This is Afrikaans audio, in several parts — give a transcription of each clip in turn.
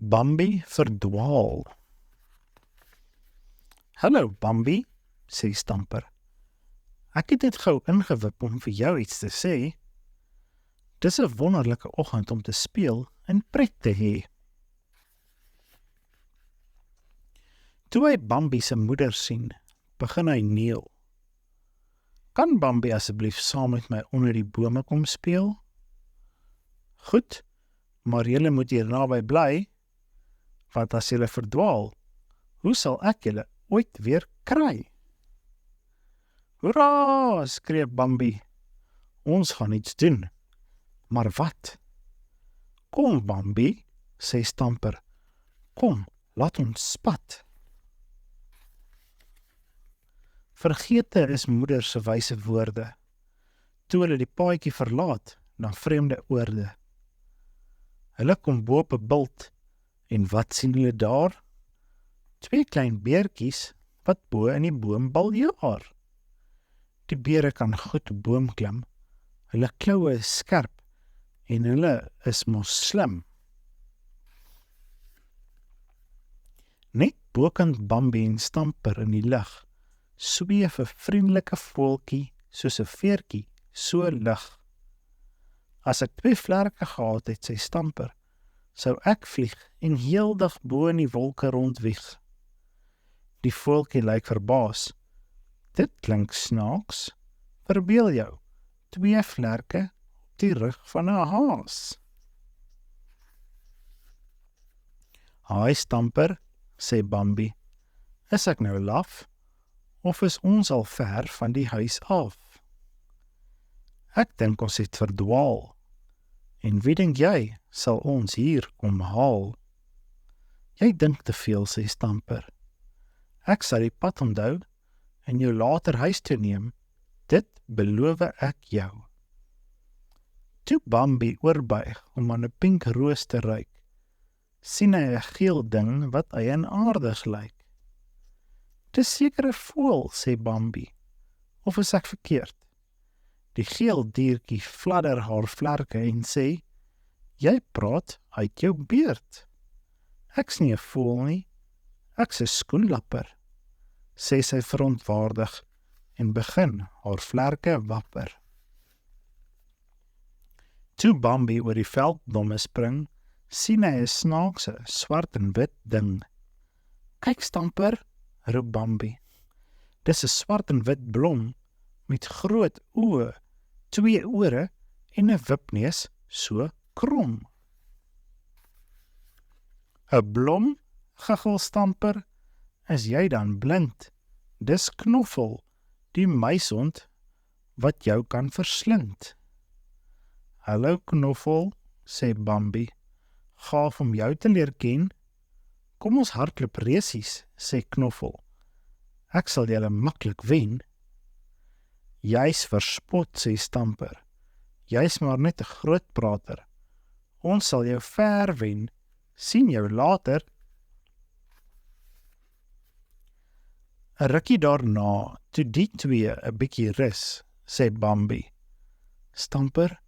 Bambi verdwaal. Hallo Bambi, sê Stamper. Ek het net gou ingewip om vir jou iets te sê. Dis 'n wonderlike oggend om te speel en pret te hê. Toe hy Bambi se moeder sien, begin hy neel. Kan Bambi asseblief saam met my onder die bome kom speel? Goed, maar julle moet hier naby bly, want as julle verdwaal, hoe sal ek julle ooit weer kry? Hoera, skree Bambi. Ons gaan iets doen. Maar wat? Kom Bambi, sê Stamper. Kom, laat ons spat. Vergete is moeder se wyse woorde, toe hulle die paadjie verlaat na vreemde oorde. Hulle kom bo op 'n bult, en wat sien hulle daar? 2 klein beertjies wat bo in die boom baljaar. Die beere kan goed boom klim, hulle kloue is skerp, en hulle is mos slim. Net bokant Bambi en Stamper in die lug, sweef 'n vriendelike voeltjie soos 'n veertjie so lig. As ek 2 vlerke gehad het, sê Stamper, sou ek vlieg en heeldag bo in die wolke rondwieg. Die voeltjie lyk verbaas. Dit klink snaaks. Verbeel jou, 2 vlerke op die rug van 'n haas. Haai Stamper, sê Bambi, is ek nou laf? Of is ons al ver van die huis af? Ek dink ons het verdwaal. En wie dink jy sal ons hier kom haal? Jy dink te veel, sê Stamper. Ek sal die pad onthou en jou later huis toe neem. Dit beloof ek jou. Toe Bambi oorbuig om aan 'n pink roos te ruik, sien hy 'n geel ding wat eienaardig lyk. Dis seker 'n voël, sê Bambi. Of is ek verkeerd? Die geel diertjie fladder haar vlerke en sê, jy praat uit jou beerd. Ek's nie 'n voël nie, ek's 'n skoenlapper, sê sy verontwaardig en begin haar vlerke wapper. Toe Bambi oor die veldblomme spring, sien hy 'n snaakse swart en wit ding. Kyk Stamper, roep Bambi. Dis 'n swart en wit blom met groot oë, 2 ore en 'n wipneus so krom. 'n Blom, giggel Stamper, is jy dan blind? Dis Knoffel, die muishond wat jou kan verslind. Hallo Knoffel, sê Bambi, gaaf om jou te leer ken. Kom ons hardloop resies, sê Knoffel. Ek sal julle maklik wen. Jy's verspot, sê Stamper. Jy's maar net 'n groot prater. Ons sal jou ver wen. Sien jou later. 'n Rukkie daarna, toe die 2 'n bietjie rus, sê Bambi. Stamper,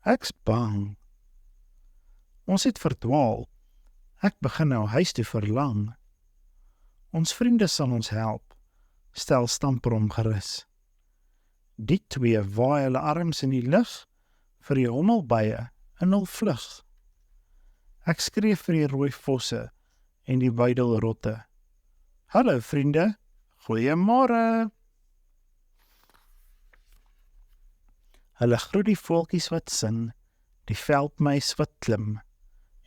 ek's bang. Ons het verdwaal. Ek begin nou huis toe verlang. Ons vriende sal ons help, stel Stamper om gerus. Die 2 waai hulle arms in die lug vir die hommelbye in hul vlug. Ek skree vir die rooi vosse en die buidelrotte. Hallo vriende, goeiemôre. Hulle groet die voeltjies wat sing, die veldmuis wat klim,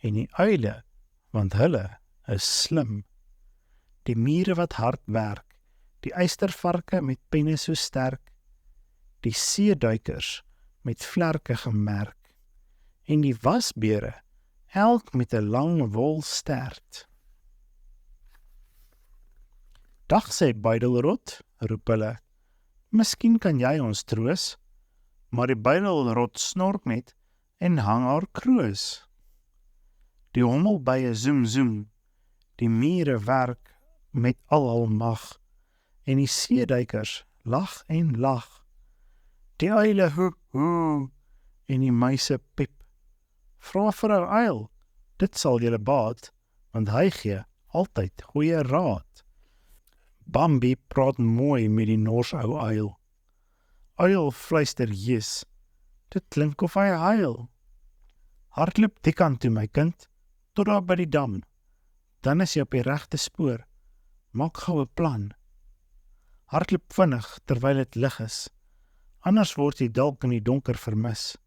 en die uile, want hulle is slim. Die mure wat hard werk, die eystervarke met penne so sterk, die seeduikers met vlerke gemerk, en die wasbeere, elk met 'n lang wol stert. Dag sê buidelrot, roep hulle, miskien kan jy ons troos, maar die buidelrot snork net en hang haar kroos. Die hommelbye zoem zoem, die mure werk met al hul mag, en die seeduikers lag en lag. Die uile hoep, en die muise piep. Vra vir 'n uil, Dit sal julle baat, want hy gee altyd goeie raad. Bambi praat mooi met die nors ou uil. Uil fluister yes, dit klink of hy huil. Hardloop die kant toe my kind, tot daar by die dam. Dan is jy op die regte spoor, maak gou 'n plan. Hardloop vinnig terwyl dit lig is, anders word jy dalk in die donker vermis.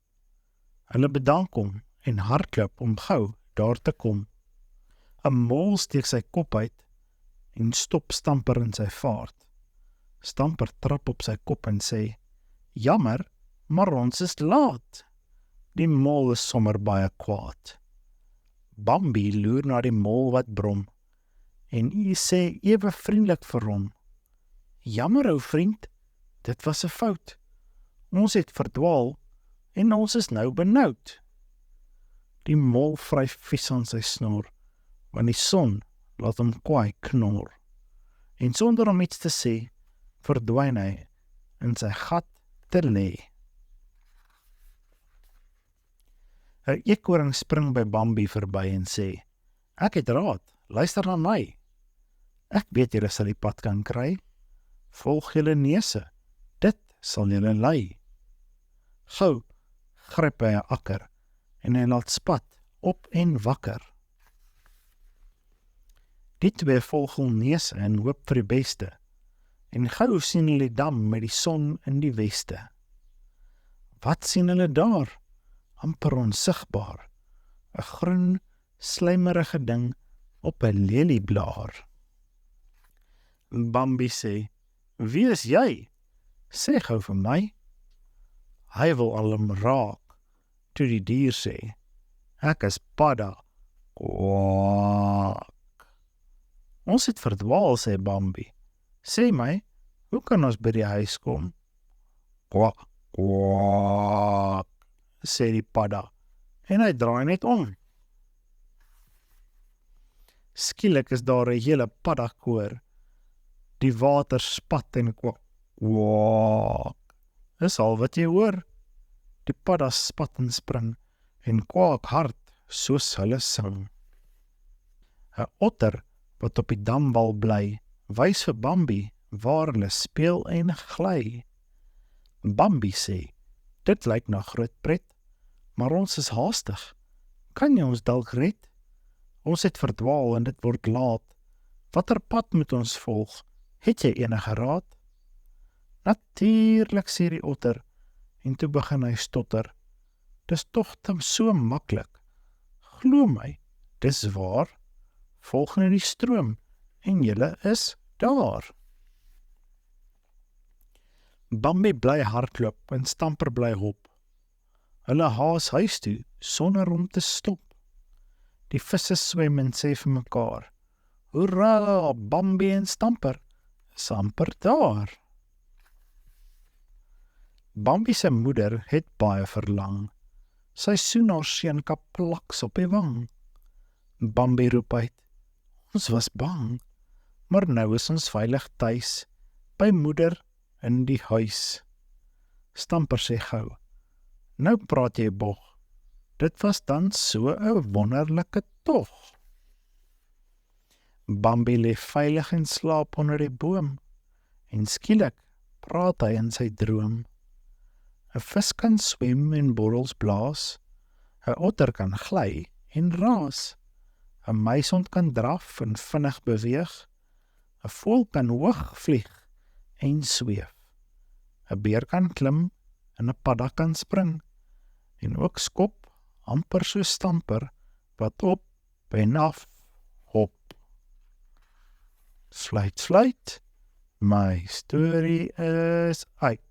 Hulle bedank hom en hardloop om gou daar te kom. 'n Mol steek sy kop uit en stop Stamper in sy vaart. Stamper trap op sy kop en sê, jammer, maar ons is laat. Die mol is sommer baie kwaad. Bambi loer na die mol wat brom, en hy sê ewe vriendelik vir hom, jammer ou vriend, dit was 'n fout. Ons het verdwaal, en ons is nou benoud. Die mol vryf vies aan sy snor, want die son laat hom kwaai knor. En sonder om iets te sê, verdwyn hy in sy gat te lê. 'n Eekhoring spring by Bambi verby en sê, ek het raad, luister na my. Ek weet julle sal die pad kan kry. Volg julle neuse, dit sal julle lei. Gou gryp hy 'n akker en hy laat spat op en wakker. Die twee volg hul neuse en hoop vir die beste, en gou sien hulle die dam met die son in die weste. Wat sien hulle daar? Amper onsigbaar, 'n groen, slijmerige ding op 'n lelieblaar. Bambi sê, wie is jy? Sê gou vir my. Hy wil al hom raak, toe die dier sê, ek is Padda, kwaak. Ons het verdwaal, sê Bambi. Sê my, hoe kan ons by die huis kom? Kwak, kwak, sê die padda, en hy draai net om. Skielik is daar 'n hele paddakoor. Die water spat en kwak, kwak. Is al wat jy hoor. Die padda spat en spring, en kwak hard, soos hulle sing. 'n Otter, wat op die damwal bly, wys vir Bambi, waar hulle speel en gly. Bambi sê, dit lyk na groot pret, maar ons is haastig. Kan jy ons dalk red? Ons het verdwaal en dit word laat. Watter pad moet ons volg? Het jy enige raad? Natuurlik, sê die otter, en toe begin hy stotter. Dis tog so maklik. Glo my, dis waar. Volg net die stroom, en julle is daar. Bambi bly hardloop en Stamper bly hop. Hulle haas huis toe, sonder om te stop. Die visse swem en sê vir mekaar, hoera, Bambi en Stamper, is amper daar. Bambi se moeder het baie verlang. Sy soen haar seun plaks op die wang. Bambi roep uit, ons was bang, maar nou is ons veilig tuis, by moeder in die huis. Stamper sê gou, nou praat jy bog, dit was dan so 'n wonderlike tog. Bambi lê veilig en slaap onder die boom, en skielik praat hy in sy droom. 'n Vis kan swem en borrels blaas, 'n otter kan gly en raas, 'n muishond kan draf en vinnig beweeg, 'n voël kan hoog vlieg en sweef, 'n beer kan klim en 'n padda kan spring, en ook skop amper so Stamper wat op en af hop. Fluit, fluit, my storie is uit.